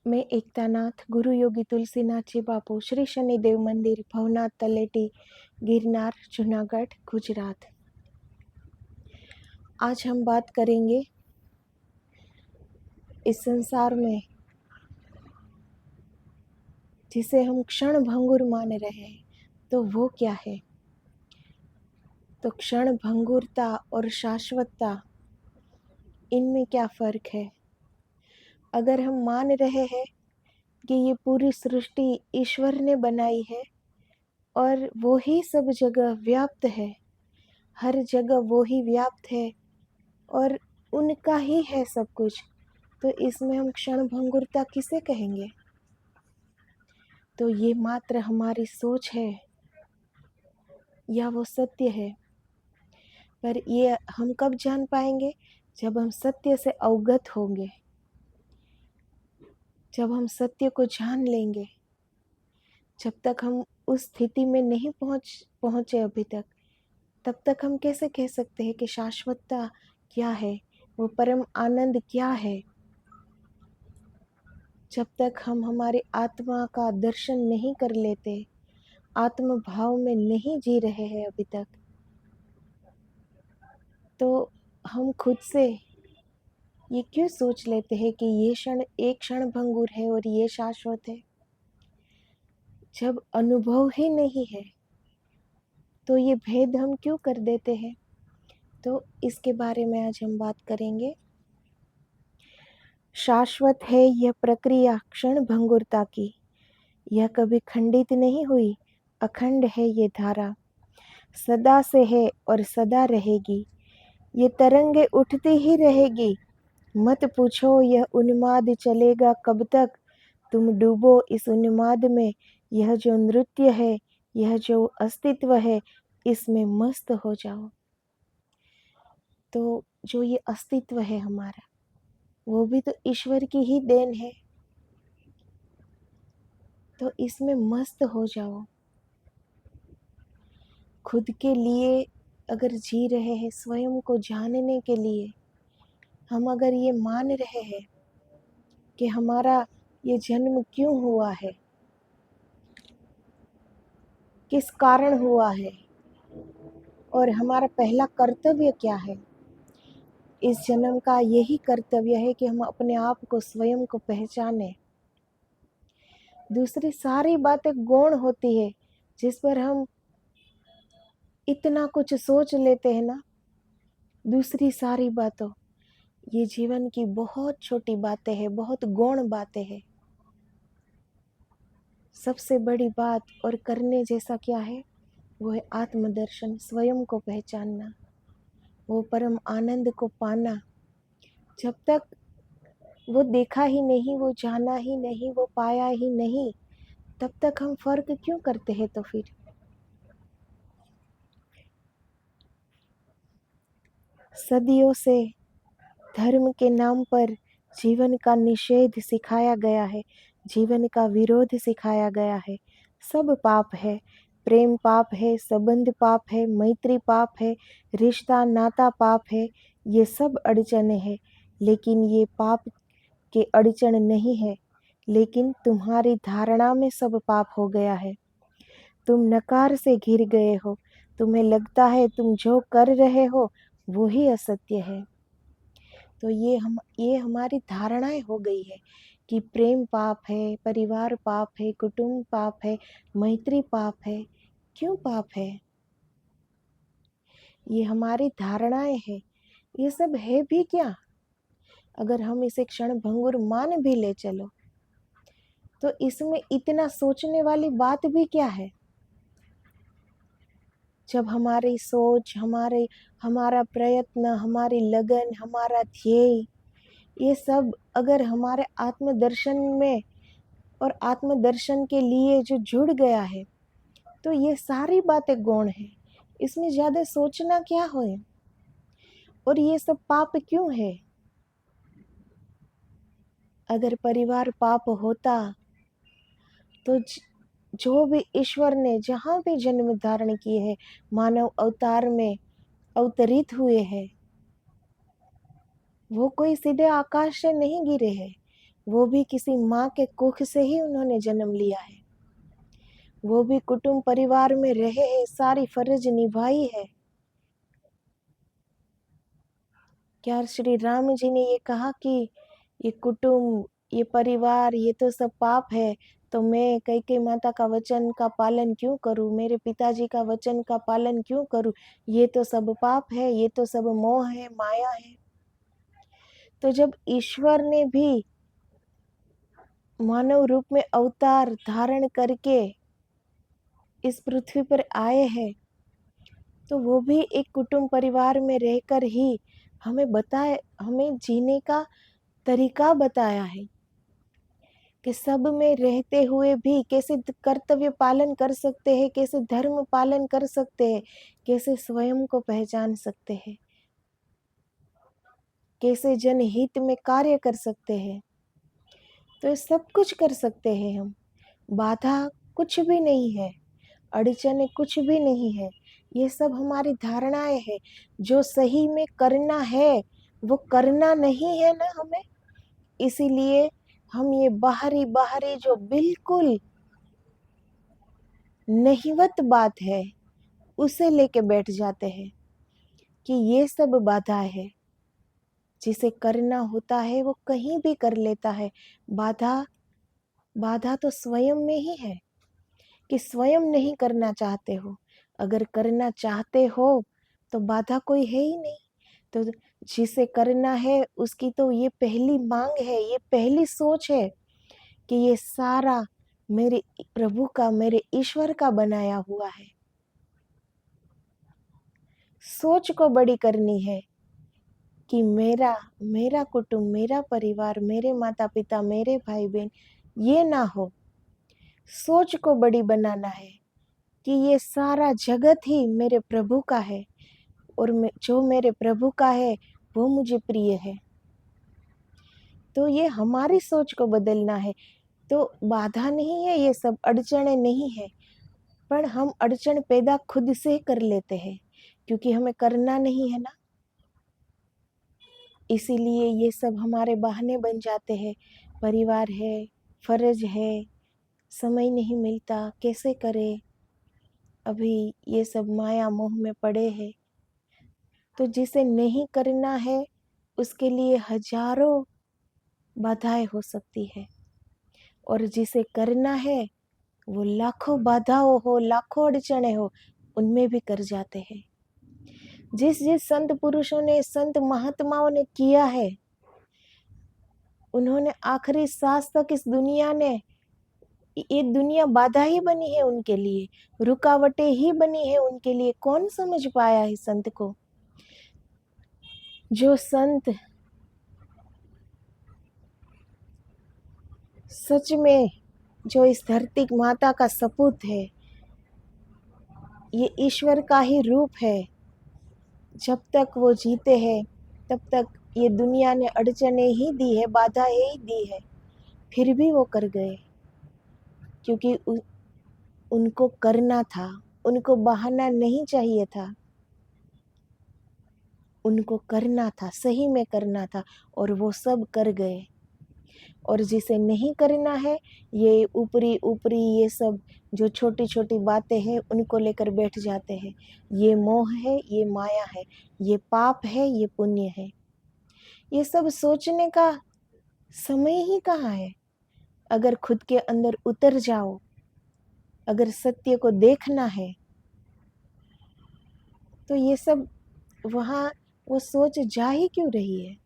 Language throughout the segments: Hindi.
मैं एकतानाथ गुरु योगी तुलसीनाथ जी बापू श्री शनिदेव मंदिर भवनाथ तलेटी गिरनार जूनागढ़ गुजरात। आज हम बात करेंगे इस संसार में जिसे हम क्षण भंगुर मान रहे हैं तो वो क्या है। तो क्षण भंगुरता और शाश्वतता, इनमें क्या फ़र्क है। अगर हम मान रहे हैं कि ये पूरी सृष्टि ईश्वर ने बनाई है और वो ही सब जगह व्याप्त है, हर जगह वो ही व्याप्त है और उनका ही है सब कुछ, तो इसमें हम क्षण भंगुरता किसे कहेंगे। तो ये मात्र हमारी सोच है या वो सत्य है। पर ये हम कब जान पाएंगे, जब हम सत्य से अवगत होंगे, जब हम सत्य को जान लेंगे। जब तक हम उस स्थिति में नहीं पहुँचे अभी तक, तब तक हम कैसे कह सकते हैं कि शाश्वतता क्या है, वो परम आनंद क्या है। जब तक हम हमारी आत्मा का दर्शन नहीं कर लेते, आत्म भाव में नहीं जी रहे हैं अभी तक, तो हम खुद से ये क्यों सोच लेते हैं कि ये क्षण एक क्षण भंगुर है और ये शाश्वत है। जब अनुभव ही नहीं है तो ये भेद हम क्यों कर देते हैं। तो इसके बारे में आज हम बात करेंगे। शाश्वत है यह प्रक्रिया क्षण भंगुरता की, यह कभी खंडित नहीं हुई, अखंड है ये धारा, सदा से है और सदा रहेगी, ये तरंगे उठती ही रहेगी। मत पूछो यह उन्माद चलेगा कब तक, तुम डूबो इस उन्माद में, यह जो नृत्य है, यह जो अस्तित्व है, इसमें मस्त हो जाओ। तो जो ये अस्तित्व है हमारा, वो भी तो ईश्वर की ही देन है, तो इसमें मस्त हो जाओ। खुद के लिए अगर जी रहे हैं, स्वयं को जानने के लिए हम अगर ये मान रहे हैं कि हमारा ये जन्म क्यों हुआ है, किस कारण हुआ है और हमारा पहला कर्तव्य क्या है। इस जन्म का यही कर्तव्य है कि हम अपने आप को, स्वयं को पहचानें। दूसरी सारी बातें गौण होती है, जिस पर हम इतना कुछ सोच लेते हैं ना। दूसरी सारी बातों, ये जीवन की बहुत छोटी बातें हैं, बहुत गौण बातें हैं। सबसे बड़ी बात और करने जैसा क्या है, वो है आत्मदर्शन, स्वयं को पहचानना, वो परम आनंद को पाना। जब तक वो देखा ही नहीं, वो जाना ही नहीं, वो पाया ही नहीं, तब तक हम फर्क क्यों करते हैं। तो फिर सदियों से धर्म के नाम पर जीवन का निषेध सिखाया गया है, जीवन का विरोध सिखाया गया है। सब पाप है, प्रेम पाप है, संबंध पाप है, मैत्री पाप है, रिश्ता नाता पाप है, ये सब अड़चने हैं। लेकिन ये पाप के अड़चन नहीं है, लेकिन तुम्हारी धारणा में सब पाप हो गया है। तुम नकार से घिर गए हो, तुम्हें लगता है तुम जो कर रहे हो वो ही असत्य है। तो ये हमारी धारणाएं हो गई है कि प्रेम पाप है, परिवार पाप है, कुटुंब पाप है, मैत्री पाप है। क्यों पाप है? ये हमारी धारणाएं हैं। ये सब है भी क्या? अगर हम इसे क्षण भंगुर मान भी ले चलो, तो इसमें इतना सोचने वाली बात भी क्या है। जब हमारी सोच, हमारा प्रयत्न, हमारी लगन, हमारा ध्येय, ये सब अगर हमारे आत्मदर्शन में और आत्मदर्शन के लिए जो जुड़ गया है, तो ये सारी बातें गौण है। इसमें ज़्यादा सोचना क्या है। और ये सब पाप क्यों है? अगर परिवार पाप होता तो जो भी ईश्वर ने जहाँ भी जन्म धारण किए हैं, मानव अवतार में अवतरित हुए हैं, वो कोई सीधे आकाश से नहीं गिरे हैं। वो भी किसी माँ के कुख से ही उन्होंने जन्म लिया है। वो भी कुटुंब परिवार में रहे हैं, सारी फर्ज निभाई है। क्या श्री राम जी ने ये कहा कि ये कुटुंब, ये परिवार, ये तो सब पाप है, तो मैं कैकेयी माता का वचन का पालन क्यों करूं, मेरे पिताजी का वचन का पालन क्यों करूं, ये तो सब पाप है, ये तो सब मोह है, माया है। तो जब ईश्वर ने भी मानव रूप में अवतार धारण करके इस पृथ्वी पर आए हैं, तो वो भी एक कुटुंब परिवार में रहकर ही हमें जीने का तरीका बताया है कि सब में रहते हुए भी कैसे कर्तव्य पालन कर सकते हैं, कैसे धर्म पालन कर सकते हैं, कैसे स्वयं को पहचान सकते हैं, कैसे जनहित में कार्य कर सकते हैं। तो ये सब कुछ कर सकते हैं हम। बाधा कुछ भी नहीं है, अड़चने कुछ भी नहीं है। ये सब हमारी धारणाएं हैं। जो सही में करना है वो करना नहीं है ना हमें, इसीलिए हम ये बाहरी बाहरी जो बिल्कुल नहीवत बात है उसे लेके बैठ जाते हैं कि ये सब बाधा है। जिसे करना होता है वो कहीं भी कर लेता है। बाधा तो स्वयं में ही है कि स्वयं नहीं करना चाहते हो। अगर करना चाहते हो तो बाधा कोई है ही नहीं। तो जिसे करना है उसकी तो ये पहली मांग है, ये पहली सोच है कि ये सारा मेरे प्रभु का, मेरे ईश्वर का बनाया हुआ है। सोच को बड़ी करनी है कि मेरा कुटुंब, मेरा परिवार, मेरे माता पिता, मेरे भाई बहन, ये ना हो। सोच को बड़ी बनाना है कि ये सारा जगत ही मेरे प्रभु का है और जो मेरे प्रभु का है वो मुझे प्रिय है। तो ये हमारी सोच को बदलना है। तो बाधा नहीं है, ये सब अड़चने नहीं है, पर हम अड़चन पैदा खुद से कर लेते हैं क्योंकि हमें करना नहीं है ना। इसीलिए ये सब हमारे बहाने बन जाते हैं। परिवार है, फर्ज है, समय नहीं मिलता, कैसे करें, अभी ये सब माया मोह में पड़े हैं। तो जिसे नहीं करना है उसके लिए हजारों बाधाएं हो सकती है, और जिसे करना है वो लाखों बाधाओं हो, लाखों अड़चने हो, उनमें भी कर जाते हैं। जिस जिस संत पुरुषों ने, संत महात्माओं ने किया है, उन्होंने आखिरी सांस तक इस दुनिया ने, ये दुनिया बाधा ही बनी है उनके लिए, रुकावटें ही बनी है उनके लिए। कौन समझ पाया है संत को? जो संत सच में, जो इस धरती माता का सपूत है, ये ईश्वर का ही रूप है, जब तक वो जीते हैं तब तक ये दुनिया ने अड़चने ही दी है, बाधा ही दी है, फिर भी वो कर गए क्योंकि उनको करना था, उनको बहाना नहीं चाहिए था, उनको करना था, सही में करना था, और वो सब कर गए। और जिसे नहीं करना है, ये ऊपरी ऊपरी ये सब जो छोटी छोटी बातें हैं उनको लेकर बैठ जाते हैं। ये मोह है, ये माया है, ये पाप है, ये पुण्य है। ये सब सोचने का समय ही कहाँ है? अगर खुद के अंदर उतर जाओ, अगर सत्य को देखना है, तो ये सब वहाँ वो सोच जा ही क्यों रही है?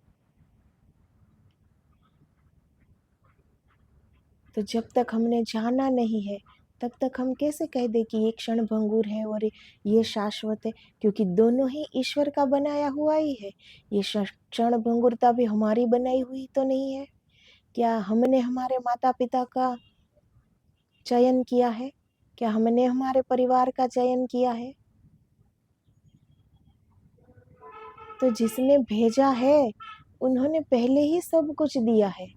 तो जब तक हमने जाना नहीं है तब तक हम कैसे कह दे कि ये क्षण भंगुर है और ये शाश्वत है, क्योंकि दोनों ही ईश्वर का बनाया हुआ ही है। ये क्षण भंगुरता भी हमारी बनाई हुई तो नहीं है। क्या हमने हमारे माता पिता का चयन किया है? क्या हमने हमारे परिवार का चयन किया है? तो जिसने भेजा है उन्होंने पहले ही सब कुछ दिया है,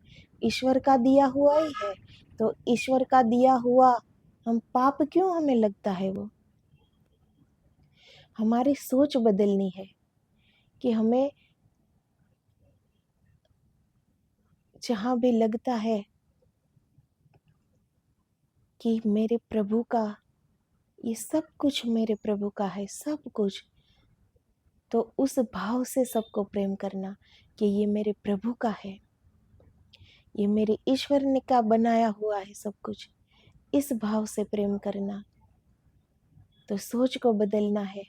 ईश्वर का दिया हुआ ही है। तो ईश्वर का दिया हुआ हम पाप क्यों हमें लगता है? वो हमारी सोच बदलनी है कि हमें जहाँ भी लगता है कि मेरे प्रभु का, ये सब कुछ मेरे प्रभु का है, सब कुछ, तो उस भाव से सबको प्रेम करना कि ये मेरे प्रभु का है, ये मेरे ईश्वर ने का बनाया हुआ है सब कुछ, इस भाव से प्रेम करना। तो सोच को बदलना है।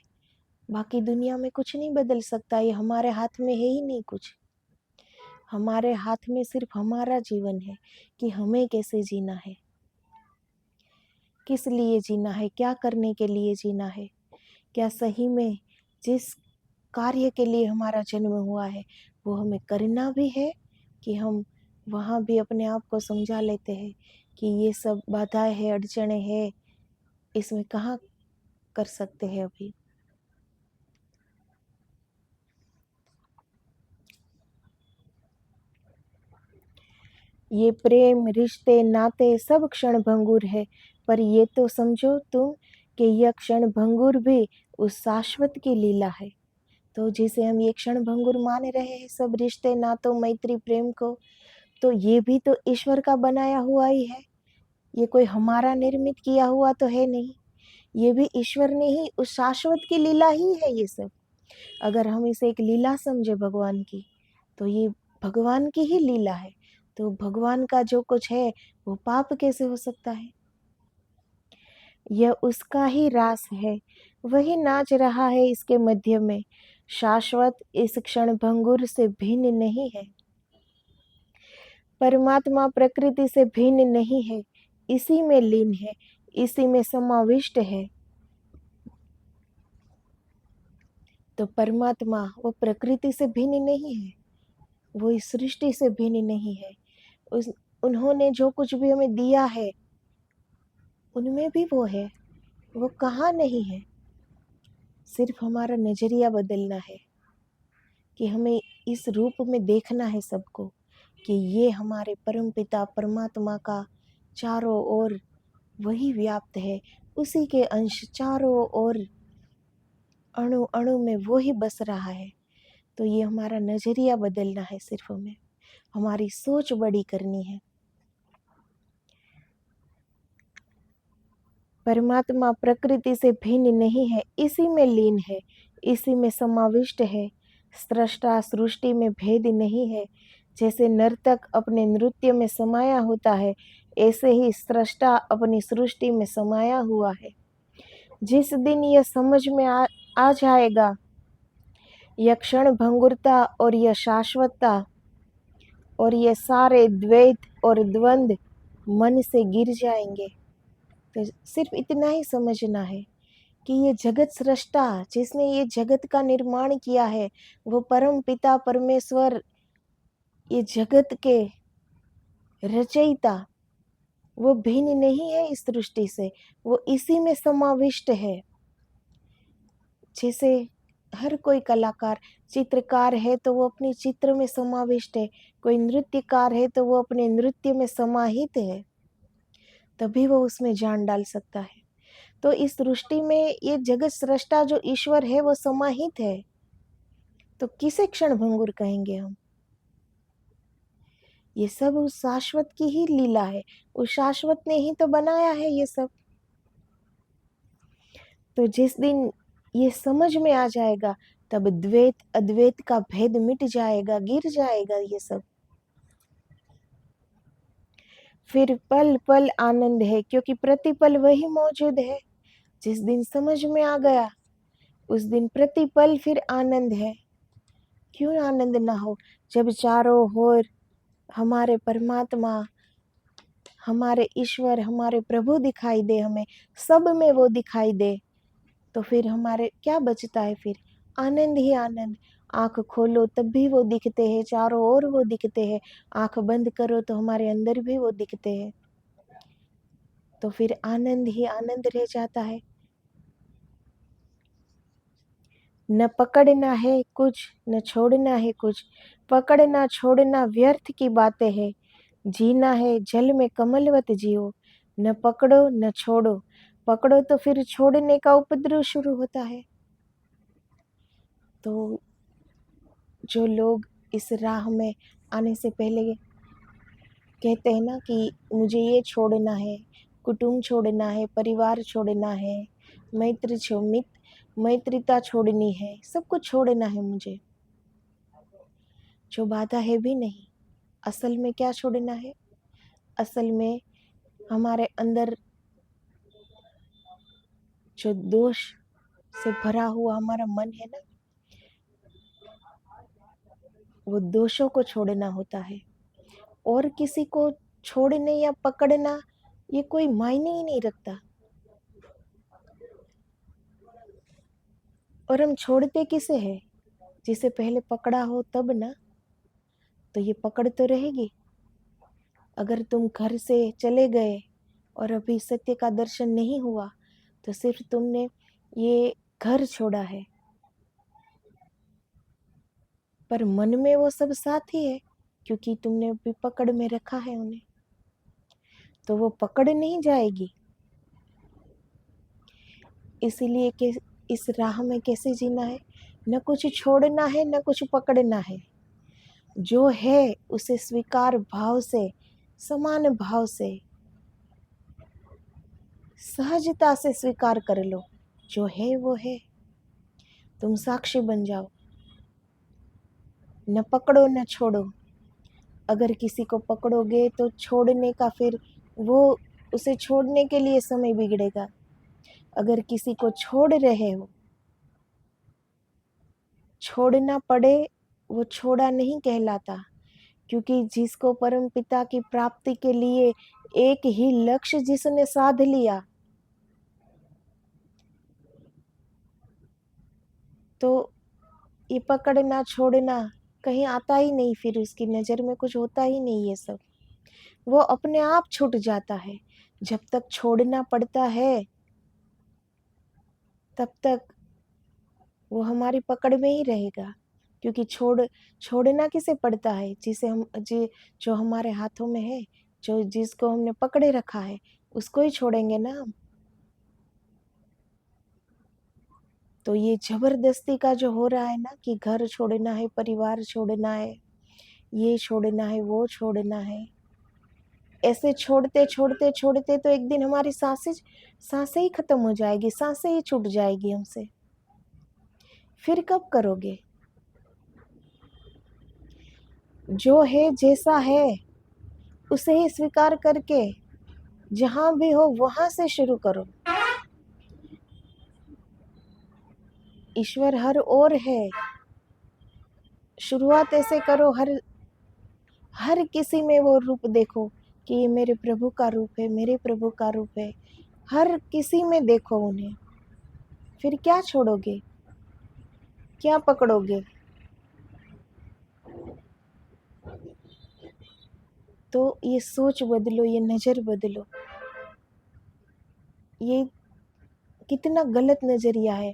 बाकी दुनिया में कुछ नहीं बदल सकता, ये हमारे हाथ में है ही नहीं कुछ। हमारे हाथ में सिर्फ हमारा जीवन है कि हमें कैसे जीना है, किस लिए जीना है, क्या करने के लिए जीना है। क्या सही में जिस कार्य के लिए हमारा जन्म हुआ है वो हमें करना भी है, कि हम वहाँ भी अपने आप को समझा लेते हैं कि ये सब बाधाएं हैं, अड़चने हैं, इसमें कहाँ कर सकते हैं अभी। ये प्रेम, रिश्ते, नाते सब क्षण भंगुर है, पर ये तो समझो तुम कि यह क्षण भंगुर भी उस शाश्वत की लीला है। तो जिसे हम ये क्षण भंगुर मान रहे हैं सब रिश्ते, नातों, मैत्री, प्रेम को, तो ये भी तो ईश्वर का बनाया हुआ ही है। ये कोई हमारा निर्मित किया हुआ तो है नहीं, ये भी ईश्वर ने ही, उस शाश्वत की लीला ही है ये सब। अगर हम इसे एक लीला समझे भगवान की, तो ये भगवान की ही लीला है। तो भगवान का जो कुछ है वो पाप कैसे हो सकता है? यह उसका ही रास है, वही नाच रहा है इसके मध्य में। शाश्वत इस क्षण भंगुर से भिन्न नहीं है। परमात्मा प्रकृति से भिन्न नहीं है, इसी में लीन है, इसी में समाविष्ट है। तो परमात्मा वो प्रकृति से भिन्न नहीं है, वो इस सृष्टि से भिन्न नहीं है। उस उन्होंने जो कुछ भी हमें दिया है उनमें भी वो है, वो कहाँ नहीं है। सिर्फ हमारा नजरिया बदलना है कि हमें इस रूप में देखना है सबको, कि ये हमारे परम पिता परमात्मा का चारों ओर वही व्याप्त है, उसी के अंश चारों ओर, अणु अणु में वो ही बस रहा है। तो ये हमारा नजरिया बदलना है, सिर्फ हमें हमारी सोच बड़ी करनी है। परमात्मा प्रकृति से भिन्न नहीं है, इसी में लीन है, इसी में समाविष्ट है। सृष्टा सृष्टि में भेद नहीं है। जैसे नर्तक अपने नृत्य में समाया होता है, ऐसे ही सृष्टा अपनी सृष्टि में समाया हुआ है। जिस दिन यह समझ में आ जाएगा, यह क्षण भंगुरता और यह शाश्वतता और ये सारे द्वैत और द्वंद मन से गिर जाएंगे। तो सिर्फ इतना ही समझना है कि ये जगत सृष्टा, जिसने ये जगत का निर्माण किया है, वो परम पिता परमेश्वर, ये जगत के रचयिता, वो भिन्न नहीं है इस सृष्टि से, वो इसी में समाविष्ट है। जैसे हर कोई कलाकार, चित्रकार है तो वो अपनी चित्र में समाविष्ट है, कोई नृत्यकार है तो वो अपने नृत्य में समाहित है, तभी वो उसमें जान डाल सकता है। तो इस सृष्टि में ये जगत सृष्टा जो ईश्वर है वो समाहित है, तो किसे क्षण भंगुर कहेंगे हम? ये सब उस शाश्वत की ही लीला है, उस शाश्वत ने ही तो बनाया है ये सब। तो जिस दिन ये समझ में आ जाएगा, तब द्वैत अद्वैत का भेद मिट जाएगा, गिर जाएगा ये सब। फिर पल पल आनंद है, क्योंकि प्रतिपल वही मौजूद है। जिस दिन समझ में आ गया, उस दिन प्रतिपल फिर आनंद है। क्यों आनंद ना हो, जब चारों ओर हमारे परमात्मा, हमारे ईश्वर, हमारे प्रभु दिखाई दे, हमें सब में वो दिखाई दे, तो फिर हमारे क्या बचता है? फिर आनंद ही आनंद। आंख खोलो तब भी वो दिखते हैं, चारों ओर वो दिखते हैं, आंख बंद करो तो हमारे अंदर भी वो दिखते हैं, तो फिर आनंद ही आनंद रह जाता है। न पकड़ना है कुछ, न छोड़ना है कुछ, पकड़ना छोड़ना व्यर्थ की बातें हैं। जीना है जल में कमलवत जियो, न पकड़ो न छोड़ो, पकड़ो तो फिर छोड़ने का उपद्रव शुरू होता है। तो जो लोग इस राह में आने से पहले कहते हैं ना कि मुझे ये छोड़ना है, कुटुंब छोड़ना है, परिवार छोड़ना है, मैत्रिता छोड़नी है, सब कुछ छोड़ना है मुझे। जो बाधा है भी नहीं। असल में क्या छोड़ना है? असल में हमारे अंदर जो दोष से भरा हुआ हमारा मन है ना, वो दोषों को छोड़ना होता है। और किसी को छोड़ने या पकड़ना ये कोई मायने ही नहीं रखता। और हम छोड़ते किसे हैं? जिसे पहले पकड़ा हो तब ना, तो ये पकड़ तो रहेगी। अगर तुम घर से चले गए और अभी सत्य का दर्शन नहीं हुआ, तो सिर्फ तुमने ये घर छोड़ा है, पर मन में वो सब साथ ही है, क्योंकि तुमने अभी पकड़ में रखा है उन्हें। तो वो पकड़ नहीं जाएगी। इसीलिए कि इस राह में कैसे जीना है? न कुछ छोड़ना है, न कुछ पकड़ना है। जो है उसे स्वीकार भाव से, समान भाव से, सहजता से स्वीकार कर लो। जो है वो है। तुम साक्षी बन जाओ। न पकड़ो न छोड़ो। अगर किसी को पकड़ोगे तो छोड़ने का फिर वो उसे छोड़ने के लिए समय बिगड़ेगा। अगर किसी को छोड़ रहे हो, छोड़ना पड़े, वो छोड़ा नहीं कहलाता। क्योंकि जिसको परम पिता की प्राप्ति के लिए एक ही लक्ष्य जिसने साध लिया, तो ये पकड़ना छोड़ना कहीं आता ही नहीं। फिर उसकी नज़र में कुछ होता ही नहीं। ये सब वो अपने आप छूट जाता है। जब तक छोड़ना पड़ता है, तब तक वो हमारी पकड़ में ही रहेगा। क्योंकि छोड़ना किसे पड़ता है? जिसे हम जो हमारे हाथों में है, जो जिसको हमने पकड़े रखा है, उसको ही छोड़ेंगे ना हम। तो ये जबरदस्ती का जो हो रहा है ना, कि घर छोड़ना है, परिवार छोड़ना है, ये छोड़ना है, वो छोड़ना है, ऐसे छोड़ते छोड़ते छोड़ते तो एक दिन हमारी सांसें ही खत्म हो जाएगी, सांसें ही छूट जाएगी हमसे। फिर कब करोगे? जो है जैसा है उसे ही स्वीकार करके जहां भी हो वहां से शुरू करो। ईश्वर हर ओर है। शुरुआत ऐसे करो, हर किसी में वो रूप देखो कि ये मेरे प्रभु का रूप है, मेरे प्रभु का रूप है। हर किसी में देखो उन्हें। फिर क्या छोड़ोगे? क्या पकड़ोगे? तो ये सोच बदलो, ये नज़र बदलो। ये कितना गलत नज़रिया है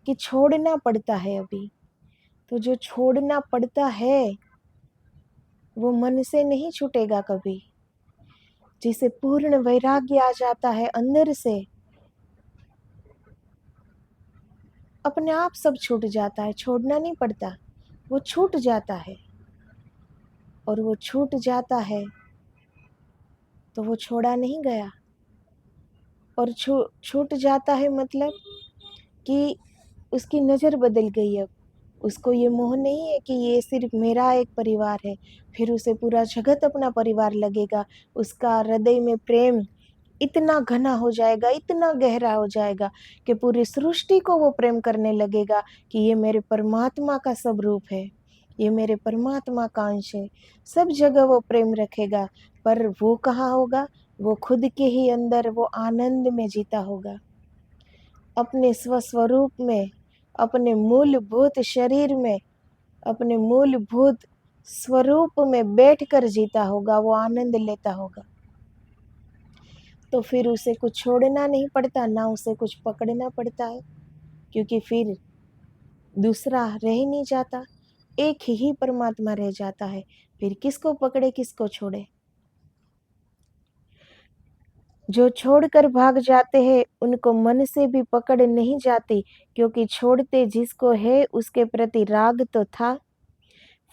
कि छोड़ना पड़ता है अभी। तो जो छोड़ना पड़ता है वो मन से नहीं छूटेगा कभी। जिसे पूर्ण वैराग्य आ जाता है अंदर से, अपने आप सब छूट जाता है। छोड़ना नहीं पड़ता, वो छूट जाता है। और वो छूट जाता है तो वो छोड़ा नहीं गया। और छूट जाता है मतलब कि उसकी नज़र बदल गई। अब उसको ये मोह नहीं है कि ये सिर्फ मेरा एक परिवार है। फिर उसे पूरा जगत अपना परिवार लगेगा। उसका हृदय में प्रेम इतना घना हो जाएगा, इतना गहरा हो जाएगा कि पूरी सृष्टि को वो प्रेम करने लगेगा कि ये मेरे परमात्मा का सब रूप है, ये मेरे परमात्मा का अंश है। सब जगह वो प्रेम रखेगा। पर वो कहाँ होगा? वो खुद के ही अंदर वो आनंद में जीता होगा, अपने स्वस्वरूप में, अपने मूलभूत शरीर में, अपने मूलभूत स्वरूप में बैठकर जीता होगा, वो आनंद लेता होगा। तो फिर उसे कुछ छोड़ना नहीं पड़ता, ना उसे कुछ पकड़ना पड़ता है। क्योंकि फिर दूसरा रह ही नहीं जाता, एक ही परमात्मा रह जाता है। फिर किसको पकड़े, किसको छोड़े? जो छोड़कर भाग जाते हैं उनको मन से भी पकड़ नहीं जाती, क्योंकि छोड़ते जिसको है उसके प्रति राग तो था।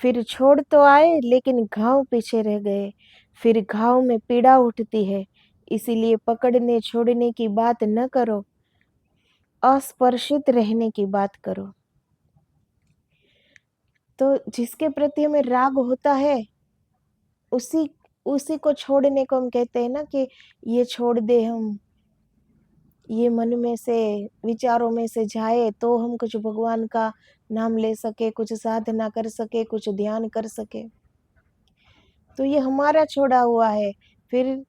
फिर छोड़ तो आए लेकिन घाव पीछे रह गए, फिर घाव में पीड़ा उठती है। इसीलिए पकड़ने छोड़ने की बात न करो, अस्पर्शित रहने की बात करो। तो जिसके प्रति हमें राग होता है, उसी उसी को छोड़ने को हम कहते हैं ना कि ये छोड़ दे हम, ये मन में से विचारों में से जाए तो हम कुछ भगवान का नाम ले सके, कुछ साधना कर सके, कुछ ध्यान कर सके। तो ये हमारा छोड़ा हुआ है, फिर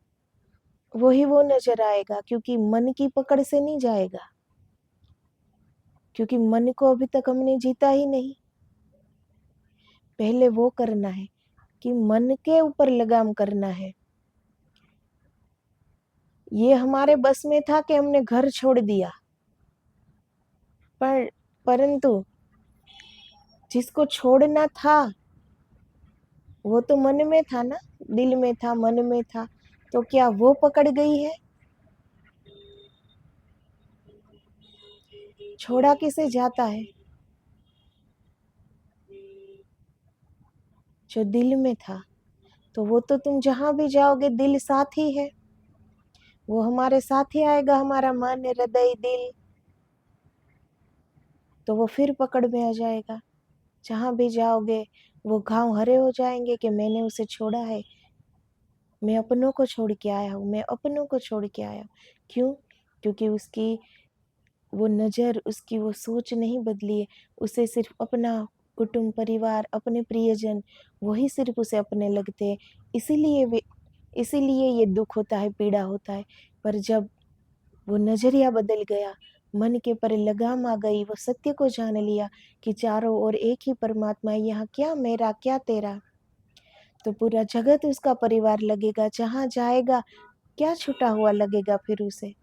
वही वो नजर आएगा, क्योंकि मन की पकड़ से नहीं जाएगा, क्योंकि मन को अभी तक हमने जीता ही नहीं। पहले वो करना है कि मन के ऊपर लगाम करना है। ये हमारे बस में था कि हमने घर छोड़ दिया, परंतु जिसको छोड़ना था वो तो मन में था ना, दिल में था, मन में था। तो क्या वो पकड़ गई है? छोड़ा किसे जाता है? जो दिल में था। तो वो तो तुम जहां भी जाओगे दिल साथ ही है, वो हमारे साथ ही आएगा, हमारा मन, हृदय, दिल। तो वो फिर पकड़ में आ जाएगा। जहां भी जाओगे वो घाव हरे हो जाएंगे कि मैंने उसे छोड़ा है, मैं अपनों को छोड़ के आया हूँ, मैं अपनों को छोड़ के आया हूँ। क्यों? क्योंकि उसकी वो नज़र, उसकी वो सोच नहीं बदली है। उसे सिर्फ अपना कुटुंब, परिवार, अपने प्रियजन, वही सिर्फ उसे अपने लगते हैं। इसीलिए ये दुख होता है, पीड़ा होता है। पर जब वो नजरिया बदल गया, मन के पर लगाम आ गई, वो सत्य को जान लिया कि चारों ओर एक ही परमात्मा है, यहाँ क्या मेरा क्या तेरा, तो पूरा जगत उसका परिवार लगेगा। जहाँ जाएगा क्या छुटा हुआ लगेगा फिर उसे?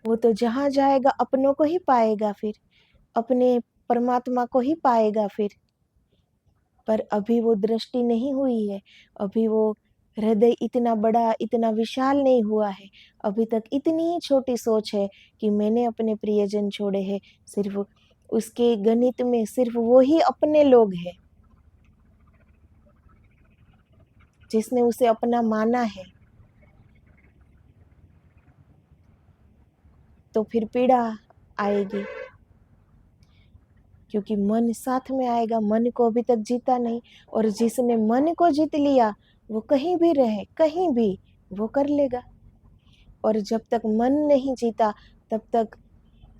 वो तो जहाँ जाएगा अपनों को ही पाएगा, फिर अपने परमात्मा को ही पाएगा फिर। पर अभी वो दृष्टि नहीं हुई है, अभी वो हृदय इतना बड़ा, इतना विशाल नहीं हुआ है। अभी तक इतनी ही छोटी सोच है कि मैंने अपने प्रियजन छोड़े हैं। सिर्फ उसके गणित में सिर्फ वो ही अपने लोग हैं, जिसने उसे अपना माना है। तो फिर पीड़ा आएगी, क्योंकि मन साथ में आएगा। मन को अभी तक जीता नहीं, और जिसने मन को जीत लिया वो कहीं भी रहे, कहीं भी वो कर लेगा। और जब तक मन नहीं जीता तब तक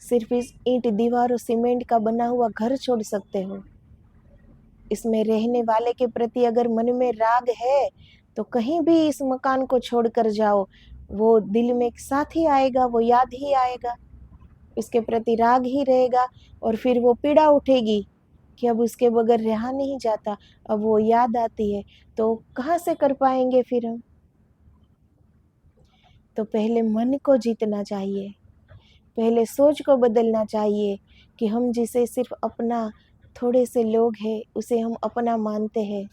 सिर्फ इस ईंट, दीवार और सीमेंट का बना हुआ घर छोड़ सकते हो। इसमें रहने वाले के प्रति अगर मन में राग है तो कहीं भी इस मकान को छोड़ कर जाओ, वो दिल में साथ ही आएगा, वो याद ही आएगा, उसके प्रति राग ही रहेगा। और फिर वो पीड़ा उठेगी कि अब उसके बगैर रहा नहीं जाता, अब वो याद आती है। तो कहाँ से कर पाएंगे फिर हम? तो पहले मन को जीतना चाहिए, पहले सोच को बदलना चाहिए कि हम जिसे सिर्फ अपना, थोड़े से लोग हैं उसे हम अपना मानते हैं,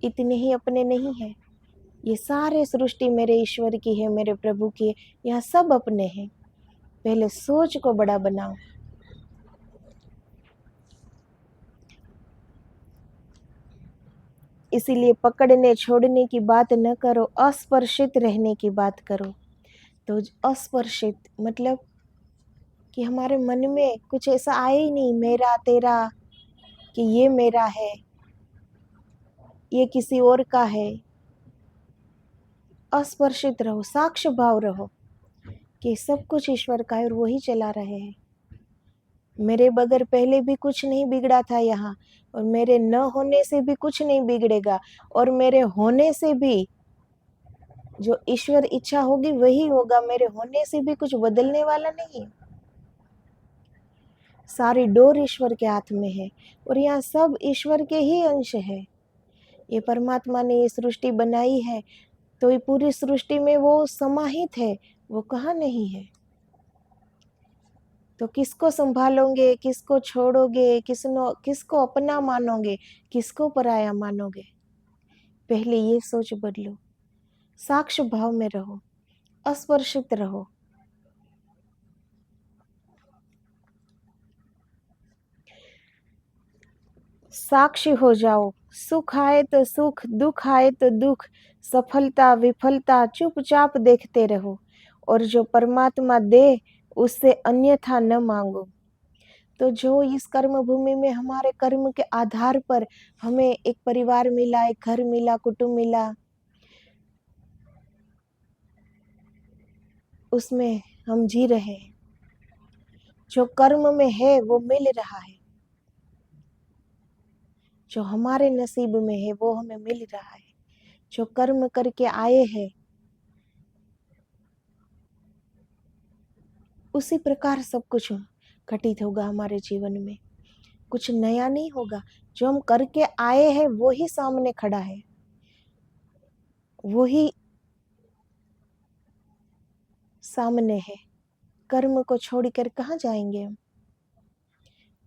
इतने ही अपने नहीं हैं। ये सारे सृष्टि मेरे ईश्वर की है, मेरे प्रभु की है, यहाँ सब अपने हैं। पहले सोच को बड़ा बनाओ। इसीलिए पकड़ने छोड़ने की बात न करो, अस्पर्शित रहने की बात करो। तो अस्पर्शित मतलब कि हमारे मन में कुछ ऐसा आए ही नहीं, मेरा तेरा, कि ये मेरा है, ये किसी और का है। अस्पर्शित रहो, साक्ष्य भाव रहो कि सब कुछ ईश्वर का है और वही चला रहे हैं। मेरे बगैर पहले भी कुछ नहीं बिगड़ा था यहाँ, और मेरे न होने से भी कुछ नहीं बिगड़ेगा, और मेरे होने से भी जो ईश्वर इच्छा होगी वही होगा। मेरे होने से भी कुछ बदलने वाला नहीं। सारी डोर ईश्वर के हाथ में है, और यहाँ सब ईश्वर के ही अंश है। ये परमात्मा ने ये सृष्टि बनाई है, तो ये पूरी सृष्टि में वो समाहित है, वो कहाँ नहीं है। तो किसको संभालोगे, किसको छोड़ोगे, किसको अपना मानोगे, किसको पराया मानोगे? पहले ये सोच बदलो, साक्ष्य भाव में रहो, अस्पर्शित रहो। साक्षी हो जाओ, सुख आए तो सुख, दुख आए तो दुख, सफलता विफलता चुपचाप देखते रहो, और जो परमात्मा दे उससे अन्यथा न मांगो। तो जो इस कर्म भूमि में हमारे कर्म के आधार पर हमें एक परिवार मिला, एक घर मिला, कुटुंब मिला, उसमें हम जी रहे हैं। जो कर्म में है वो मिल रहा है, जो हमारे नसीब में है वो हमें मिल रहा है। जो कर्म करके आए हैं उसी प्रकार सब कुछ घटित होगा हमारे जीवन में। कुछ नया नहीं होगा, जो हम करके आए हैं वो ही सामने खड़ा है, वो ही सामने है। कर्म को छोड़कर कहाँ जाएंगे हम?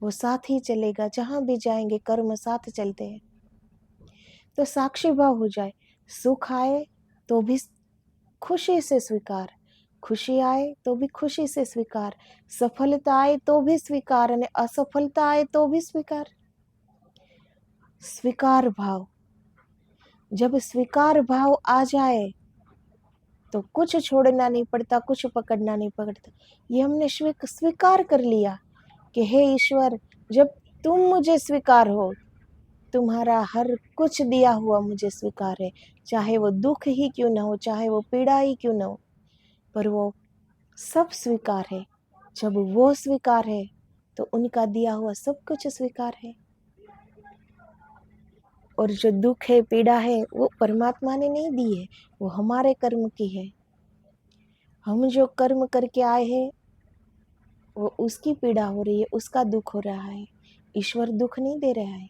वो साथ ही चलेगा, जहां भी जाएंगे कर्म साथ चलते हैं। तो साक्षी भाव हो जाए, सुख आए तो भी खुशी से स्वीकार, खुशी आए तो भी खुशी से स्वीकार, सफलता आए तो भी स्वीकार, और असफलता आए तो भी स्वीकार। स्वीकार भाव, जब स्वीकार भाव आ जाए तो कुछ छोड़ना नहीं पड़ता, कुछ पकड़ना नहीं पड़ता। ये हमने स्वीकार कर लिया कि हे ईश्वर, जब तुम मुझे स्वीकार हो, तुम्हारा हर कुछ दिया हुआ मुझे स्वीकार है, चाहे वो दुख ही क्यों ना हो, चाहे वो पीड़ा ही क्यों ना हो, पर वो सब स्वीकार है। जब वो स्वीकार है तो उनका दिया हुआ सब कुछ स्वीकार है। और जो दुख है, पीड़ा है, वो परमात्मा ने नहीं दी है, वो हमारे कर्म की है। हम जो कर्म करके आए हैं वो उसकी पीड़ा हो रही है, उसका दुख हो रहा है। ईश्वर दुख नहीं दे रहा है।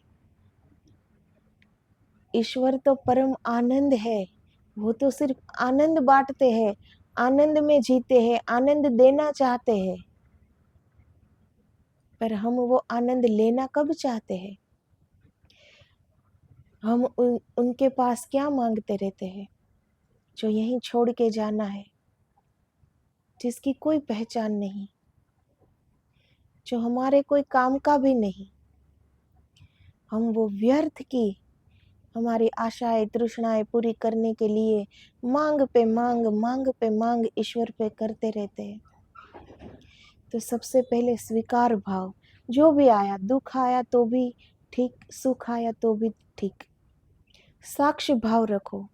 ईश्वर तो परम आनंद है, वो तो सिर्फ आनंद बांटते हैं, आनंद में जीते हैं, आनंद देना चाहते हैं। पर हम वो आनंद लेना कब चाहते हैं? हम उनके पास क्या मांगते रहते हैं? जो यहीं छोड़ के जाना है, जिसकी कोई पहचान नहीं, जो हमारे कोई काम का भी नहीं। हम वो व्यर्थ की हमारी आशाएं तृष्णाएं पूरी करने के लिए मांग पे मांग, मांग पे मांग ईश्वर पे करते रहते हैं। तो सबसे पहले स्वीकार भाव, जो भी आया, दुख आया तो भी ठीक, सुख आया तो भी ठीक, साक्ष्य भाव रखो।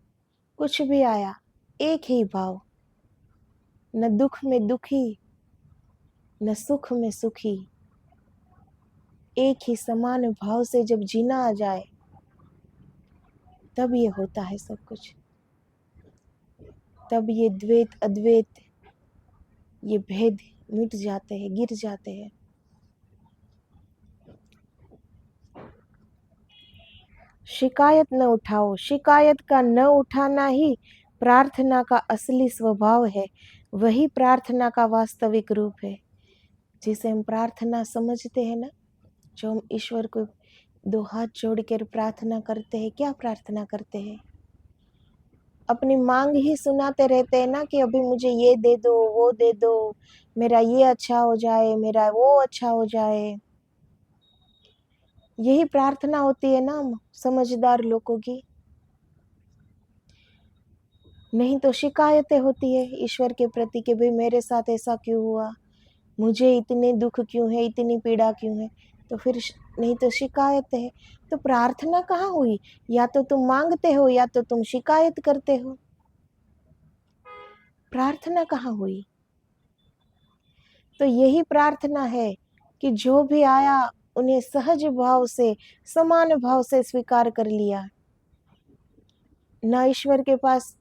कुछ भी आया एक ही भाव, न दुख में दुखी न सुख में सुखी, एक ही समान भाव से जब जीना आ जाए तब ये होता है सब कुछ। तब ये द्वैत अद्वैत, ये भेद मिट जाते हैं, गिर जाते हैं। शिकायत न उठाओ, शिकायत का न उठाना ही प्रार्थना का असली स्वभाव है, वही प्रार्थना का वास्तविक रूप है। जिसे हम प्रार्थना समझते हैं ना, जो हम ईश्वर को दो हाथ जोड़कर प्रार्थना करते हैं, क्या प्रार्थना करते हैं? अपनी मांग ही सुनाते रहते हैं ना, कि अभी मुझे ये दे दो, वो दे दो, मेरा ये अच्छा हो जाए, मेरा वो अच्छा हो जाए। यही प्रार्थना होती है ना समझदार लोगों की। नहीं तो शिकायतें होती है ईश्वर के प्रति कि भाई मेरे साथ ऐसा क्यों हुआ, मुझे इतने दुख क्यों है, इतनी पीड़ा क्यों है। तो फिर नहीं तो शिकायत है। तो प्रार्थना कहाँ हुई? या तो तुम मांगते हो या तो तुम शिकायत करते हो। प्रार्थना कहाँ हुई? तो यही प्रार्थना है कि जो भी आया उन्हें सहज भाव से, समान भाव से स्वीकार कर लिया। न ईश्वर के पास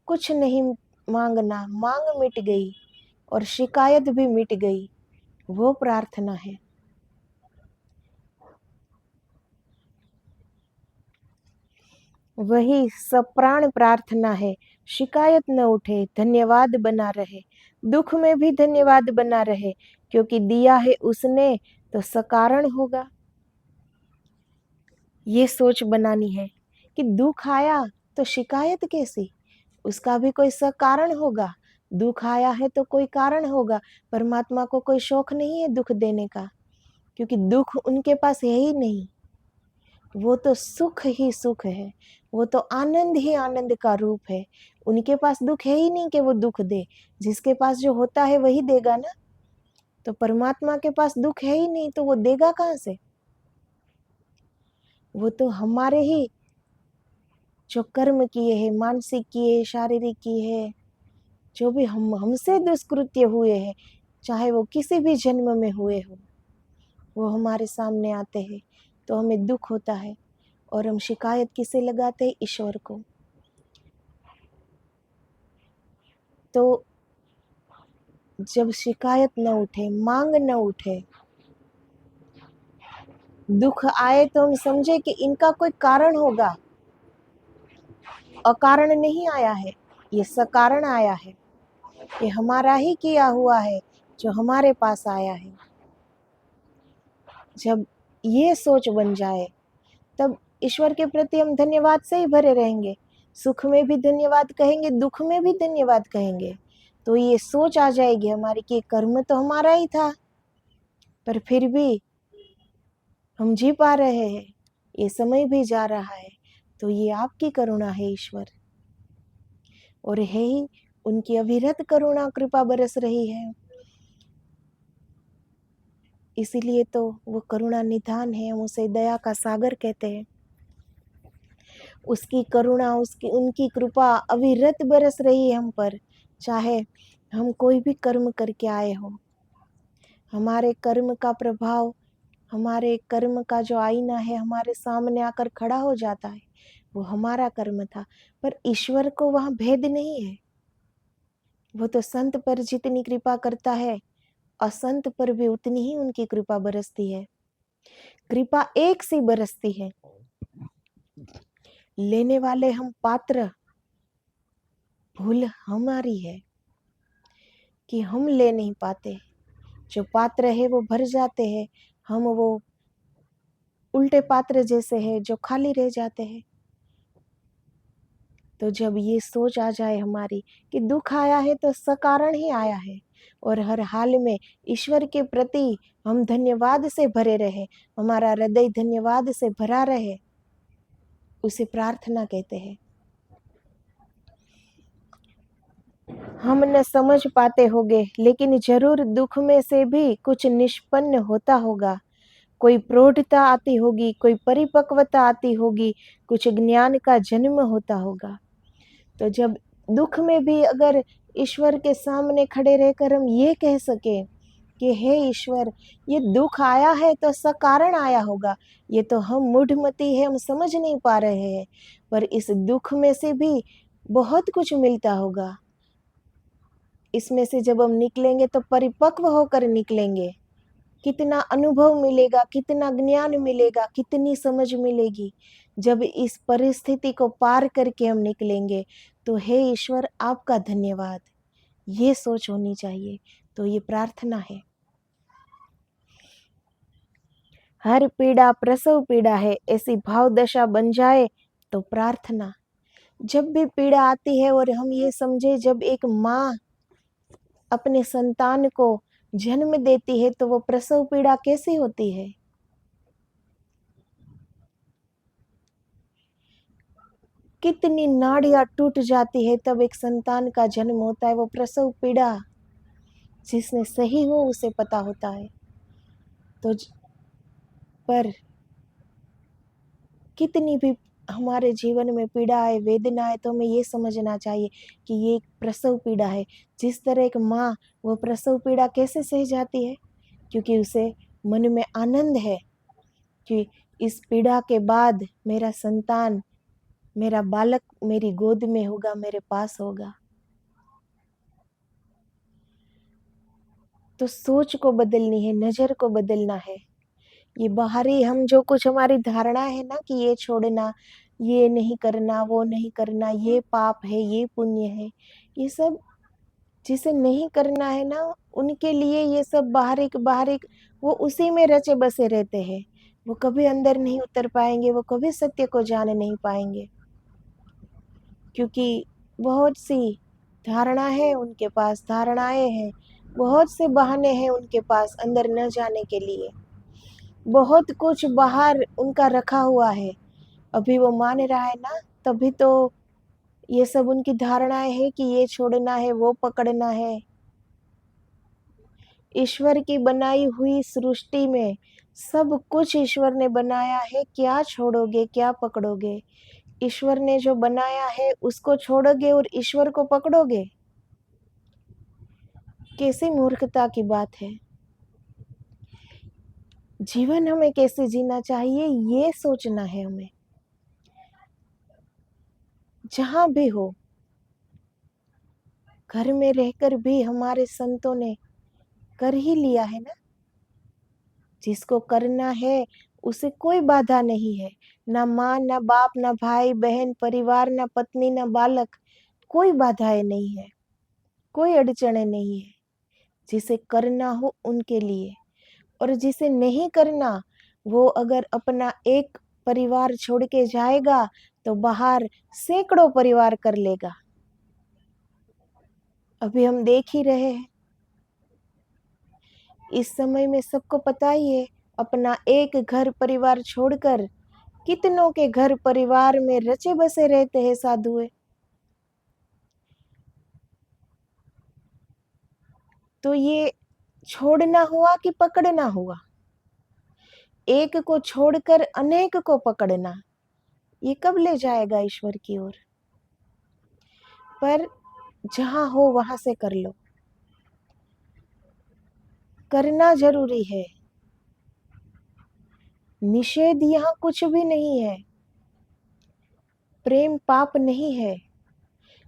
कुछ नहीं मांगना, मांग मिट गई और शिकायत भी मिट गई, वो प्रार्थना है। वही सप्राण प्रार्थना है। शिकायत न उठे, धन्यवाद बना रहे, दुख में भी धन्यवाद बना रहे, क्योंकि दिया है उसने तो सकारण होगा। ये सोच बनानी है कि दुख आया तो शिकायत कैसी, उसका भी कोई सकारण होगा। दुख आया है तो कोई कारण होगा। परमात्मा को कोई शौक नहीं है दुख देने का, क्योंकि दुख उनके पास है ही नहीं। वो तो सुख ही सुख है, वो तो आनंद ही आनंद का रूप है। उनके पास दुख है ही नहीं कि वो दुख दे, जिसके पास जो होता है वही देगा ना। तो परमात्मा के पास दुख है ही नहीं तो वो देगा कहाँ से? वो तो हमारे ही जो कर्म किए हैं, मानसिक किए, शारीरिक किए, जो भी हमसे दुष्कृत्य हुए हैं, चाहे वो किसी भी जन्म में हुए हो, वो हमारे सामने आते हैं तो हमें दुख होता है और हम शिकायत किसे लगाते हैं? ईश्वर को। तो जब शिकायत न उठे, मांग न उठे, दुख आए तो हम समझे कि इनका कोई कारण होगा, अकारण नहीं आया है, ये सकारण आया है, ये हमारा ही किया हुआ है जो हमारे पास आया है। जब ये सोच बन जाए तब ईश्वर के प्रति हम धन्यवाद से ही भरे रहेंगे। सुख में भी धन्यवाद कहेंगे, दुख में भी धन्यवाद कहेंगे। तो ये सोच आ जाएगी हमारी कि कर्म तो हमारा ही था, पर फिर भी हम जी पा रहे हैं, ये समय भी जा रहा है, तो ये आपकी करुणा है ईश्वर। और है ही, उनकी अविरत करुणा कृपा बरस रही है। इसीलिए तो वो करुणा निधान है, हम उसे दया का सागर कहते हैं। उसकी करुणा, उसकी उनकी कृपा अविरत बरस रही है हम पर, चाहे हम कोई भी कर्म करके आए हो। हमारे कर्म का प्रभाव, हमारे कर्म का जो आईना है हमारे सामने आकर खड़ा हो जाता है, वो हमारा कर्म था। पर ईश्वर को वहाँ भेद नहीं है। वो तो संत पर जितनी कृपा करता है, असंत पर भी उतनी ही उनकी कृपा बरसती है। कृपा एक सी बरसती है। लेने वाले हम पात्र, भूल हमारी है कि हम ले नहीं पाते। जो पात्र है वो भर जाते हैं, हम वो उल्टे पात्र जैसे हैं जो खाली रह जाते हैं। तो जब ये सोच आ जाए हमारी कि दुख आया है तो सकारण ही आया है, और हर हाल में ईश्वर के प्रति हम धन्यवाद से भरे रहे, हमारा हृदय धन्यवाद से भरा रहे, उसे प्रार्थना कहते हैं। हम न समझ पाते होंगे, लेकिन जरूर दुख में से भी कुछ निष्पन्न होता होगा। कोई प्रौढ़ता आती होगी, कोई परिपक्वता आती होगी, कुछ ज्ञान का जन्म होता होगा। तो जब दुख में भी अगर ईश्वर के सामने खड़े रहकर हम ये कह सके कि हे ईश्वर, ये दुख आया है तो सकारण आया होगा, ये तो हम मूढ़मती है, हम समझ नहीं पा रहे हैं, पर इस दुख में से भी बहुत कुछ मिलता होगा। इसमें से जब हम निकलेंगे तो परिपक्व होकर निकलेंगे। कितना अनुभव मिलेगा, कितना ज्ञान मिलेगा, कितनी समझ मिलेगी जब इस परिस्थिति को पार करके हम निकलेंगे। तो हे ईश्वर, आपका धन्यवाद, ये सोच होनी चाहिए। तो ये प्रार्थना है। हर पीड़ा प्रसव पीड़ा है, ऐसी भाव दशा बन जाए तो प्रार्थना। जब भी पीड़ा आती है और हम ये समझे, जब एक माँ अपने संतान को जन्म देती है तो वो प्रसव पीड़ा कैसी होती है। कितनी नाड़ियां टूट जाती है तब एक संतान का जन्म होता है। वो प्रसव पीड़ा जिसने सही हो उसे पता होता है। तो पर कितनी भी हमारे जीवन में पीड़ा है, वेदना है, तो हमें ये समझना चाहिए कि ये एक प्रसव पीड़ा है। जिस तरह एक माँ वो प्रसव पीड़ा कैसे सह जाती है, क्योंकि उसे मन में आनंद है कि इस पीड़ा के बाद मेरा संतान, मेरा बालक मेरी गोद में होगा, मेरे पास होगा। तो सोच को बदलनी है, नजर को बदलना है। ये बाहरी हम जो कुछ हमारी धारणा है ना कि ये छोड़ना, ये नहीं करना, वो नहीं करना, ये पाप है, ये पुण्य है, ये सब जिसे नहीं करना है ना, उनके लिए ये सब बाहरिक बाहरिक वो उसी में रचे बसे रहते हैं। वो कभी अंदर नहीं उतर पाएंगे, वो कभी सत्य को जान नहीं पाएंगे, क्योंकि बहुत सी धारणा है उनके पास, धारणाएं हैं, बहुत से बहाने हैं उनके पास अंदर न जाने के लिए। बहुत कुछ बाहर उनका रखा हुआ है। अभी वो मान रहा है ना, तभी तो ये सब उनकी धारणाएं है कि ये छोड़ना है, वो पकड़ना है। ईश्वर की बनाई हुई सृष्टि में सब कुछ ईश्वर ने बनाया है, क्या छोड़ोगे, क्या पकड़ोगे? ईश्वर ने जो बनाया है उसको छोड़ोगे और ईश्वर को पकड़ोगे? कैसी मूर्खता की बात है। जीवन हमें कैसे जीना चाहिए ये सोचना है हमें। जहां भी हो, घर में रहकर भी हमारे संतों ने कर ही लिया है ना। जिसको करना है उसे कोई बाधा नहीं है। ना माँ, ना बाप, ना भाई बहन, परिवार, ना पत्नी, ना बालक, कोई बाधाएं नहीं है, कोई अड़चने नहीं है। जिसे करना हो उनके लिए, और जिसे नहीं करना वो अगर अपना एक परिवार छोड़ के जाएगा तो बाहर सैकड़ों परिवार कर लेगा। अभी हम देख ही रहे हैं। इस समय में सबको पता ही है, अपना एक घर परिवार छोड़कर कितनों के घर परिवार में रचे बसे रहते हैं साधुए। तो ये छोड़ना हुआ कि पकड़ना हुआ? एक को छोड़कर अनेक को पकड़ना, ये कब ले जाएगा ईश्वर की ओर? पर जहां हो वहां से कर लो, करना जरूरी है। निषेध यहाँ कुछ भी नहीं है। प्रेम पाप नहीं है,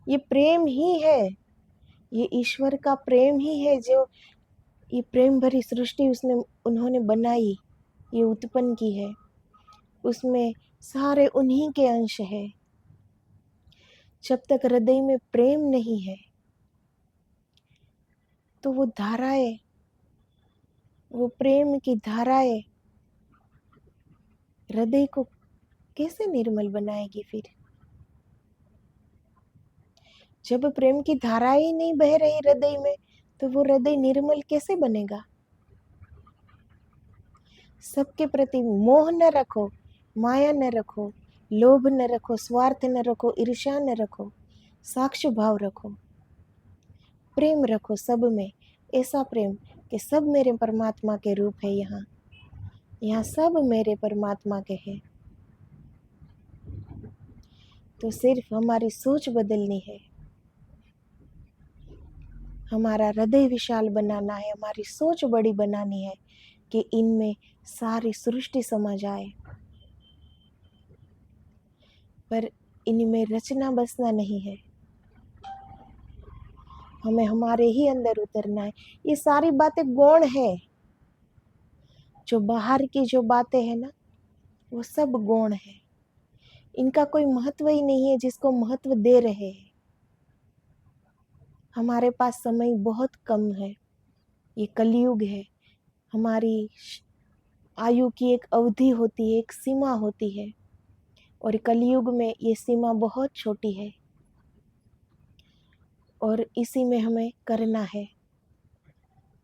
ये प्रेम ही है। ये ईश्वर का प्रेम ही है, जो ये प्रेम भरी सृष्टि उसने उन्होंने बनाई, ये उत्पन्न की है। उसमें सारे उन्हीं के अंश है। जब तक हृदय में प्रेम नहीं है तो वो धाराएं, वो प्रेम की धाराएं हृदय को कैसे निर्मल बनाएगी फिर? जब प्रेम की धाराएं ही नहीं बह रही हृदय में तो वो हृदय निर्मल कैसे बनेगा? सबके प्रति मोह न रखो, माया न रखो, लोभ न रखो, स्वार्थ न रखो, ईर्ष्या न रखो, साक्ष्य भाव रखो, प्रेम रखो सब में। ऐसा प्रेम कि सब मेरे परमात्मा के रूप है। यहाँ यहाँ सब मेरे परमात्मा के हैं। तो सिर्फ हमारी सोच बदलनी है, हमारा हृदय विशाल बनाना है, हमारी सोच बड़ी बनानी है कि इनमें सारी सृष्टि समा जाए। पर इनमें रचना बसना नहीं है, हमें हमारे ही अंदर उतरना है। ये सारी बातें गौण है। जो बाहर की जो बातें हैं ना, वो सब गौण है। इनका कोई महत्व ही नहीं है जिसको महत्व दे रहे हैं। हमारे पास समय बहुत कम है, ये कलयुग है। हमारी आयु की एक अवधि होती है, एक सीमा होती है, और कलयुग में ये सीमा बहुत छोटी है और इसी में हमें करना है।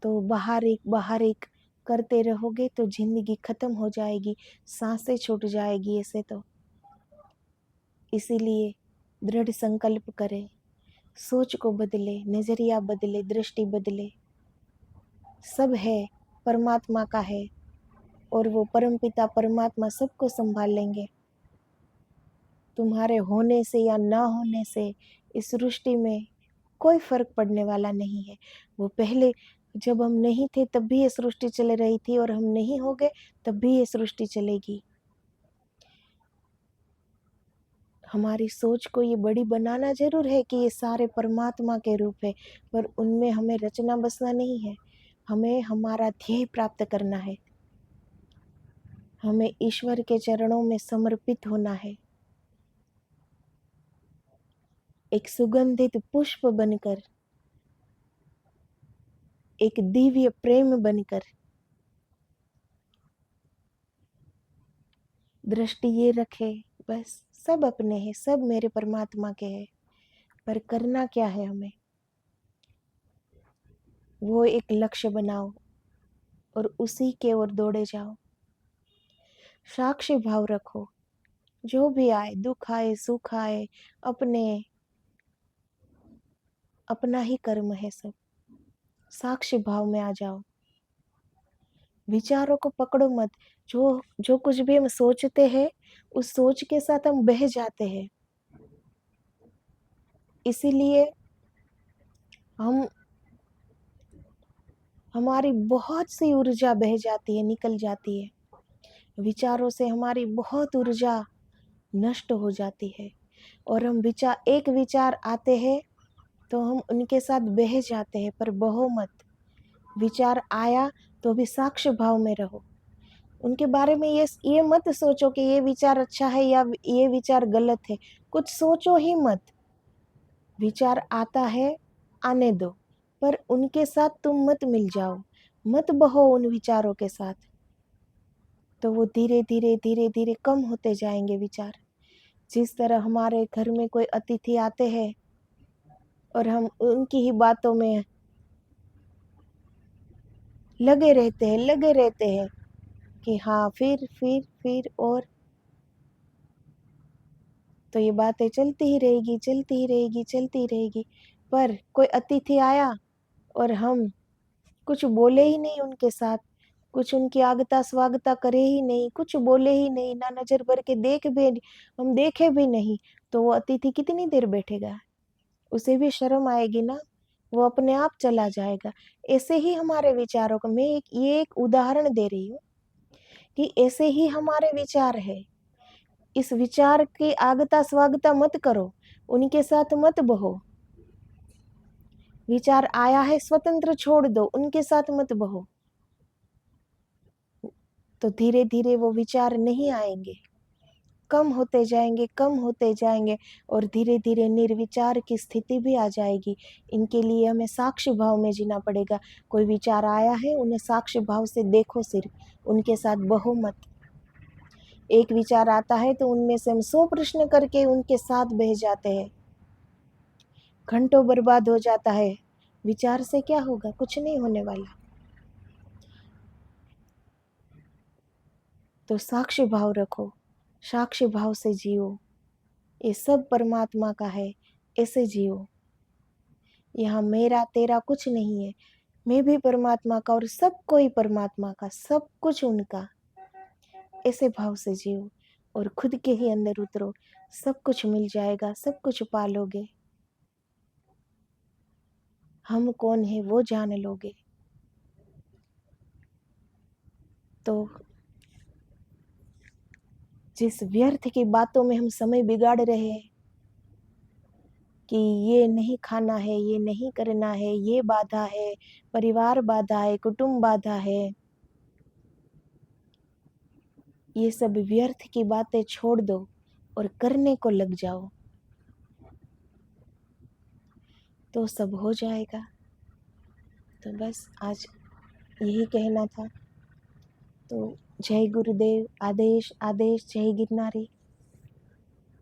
तो बाहर एक करते रहोगे तो जिंदगी खत्म हो जाएगी, सांसें छूट जाएगी ऐसे तो। इसीलिए दृढ़ संकल्प करें, सोच को बदले, नजरिया बदले, दृष्टि बदले। सब है परमात्मा का है और वो परमपिता परमात्मा सबको संभाल लेंगे। तुम्हारे होने से या ना होने से इस सृष्टि में कोई फर्क पड़ने वाला नहीं है। वो पहले जब हम नहीं थे तब भी ये सृष्टि चल रही थी, और हम नहीं हो गए तब भी ये सृष्टि चलेगी। हमारी सोच को ये बड़ी बनाना जरूर है कि ये सारे परमात्मा के रूप है, पर उनमें हमें रचना बसना नहीं है। हमें हमारा ध्येय प्राप्त करना है, हमें ईश्वर के चरणों में समर्पित होना है, एक सुगंधित पुष्प बनकर, एक दिव्य प्रेम बनकर। दृष्टि ये रखे, बस सब अपने हैं, सब मेरे परमात्मा के हैं। पर करना क्या है हमें? वो एक लक्ष्य बनाओ और उसी के ओर दौड़े जाओ। साक्षी भाव रखो। जो भी आए, दुख आए, सुख आए, अपना ही कर्म है सब। साक्षी भाव में आ जाओ। विचारों को पकड़ो मत। जो जो कुछ भी हम सोचते हैं, उस सोच के साथ हम बह जाते हैं। इसीलिए हमारी बहुत सी ऊर्जा बह जाती है, निकल जाती है। विचारों से हमारी बहुत ऊर्जा नष्ट हो जाती है। और एक विचार आते हैं तो हम उनके साथ बह जाते हैं, पर बहो मत। विचार आया तो भी साक्ष्य भाव में रहो। उनके बारे में ये मत सोचो कि ये विचार अच्छा है या ये विचार गलत है। कुछ सोचो ही मत। विचार आता है, आने दो, पर उनके साथ तुम मत मिल जाओ, मत बहो उन विचारों के साथ। तो वो धीरे धीरे धीरे धीरे कम होते जाएंगे विचार। जिस तरह हमारे घर में कोई अतिथि आते हैं और हम उनकी ही बातों में लगे रहते हैं कि हाँ, फिर और, तो ये बातें चलती ही रहेगी। पर कोई अतिथि आया और हम कुछ बोले ही नहीं उनके साथ, कुछ उनकी आगता स्वागता करे ही नहीं, कुछ बोले ही नहीं, ना नजर भर के हम देखे भी नहीं, तो वो अतिथि कितनी देर बैठेगा? उसे भी शर्म आएगी ना, वो अपने आप चला जाएगा। ऐसे ही हमारे विचारों को, ये एक उदाहरण दे रही हूँ कि ऐसे ही हमारे विचार है। इस विचार की आगता स्वागता मत करो, उनके साथ मत बहो। विचार आया है, स्वतंत्र छोड़ दो, उनके साथ मत बहो। तो धीरे धीरे वो विचार नहीं आएंगे, कम होते जाएंगे और धीरे धीरे निर्विचार की स्थिति भी आ जाएगी। इनके लिए हमें साक्ष्य भाव में जीना पड़ेगा। कोई विचार आया है, उन्हें साक्ष्य भाव से देखो, सिर्फ उनके साथ बहो मत। एक विचार आता है तो उनमें से हम 100 प्रश्न करके उनके साथ बह जाते हैं, घंटों बर्बाद हो जाता है। विचार से क्या होगा? कुछ नहीं होने वाला। तो साक्ष्य भाव रखो, साक्ष्य भाव से जियो। ये सब परमात्मा का है, ऐसे जियो। यहाँ मेरा तेरा कुछ नहीं है, मैं भी परमात्मा का और सब कोई परमात्मा का, सब कुछ उनका। ऐसे भाव से जियो और खुद के ही अंदर उतरो, सब कुछ मिल जाएगा, सब कुछ पालोगे। हम कौन है वो जान लोगे। तो जिस व्यर्थ की बातों में हम समय बिगाड़ रहे हैं कि ये नहीं खाना है, ये नहीं करना है, ये बाधा है, परिवार बाधा है, कुटुंब बाधा है, ये सब व्यर्थ की बातें छोड़ दो और करने को लग जाओ, तो सब हो जाएगा। तो बस आज यही कहना था। तो जय गुरुदेव, आदेश आदेश, जय गिरनारी।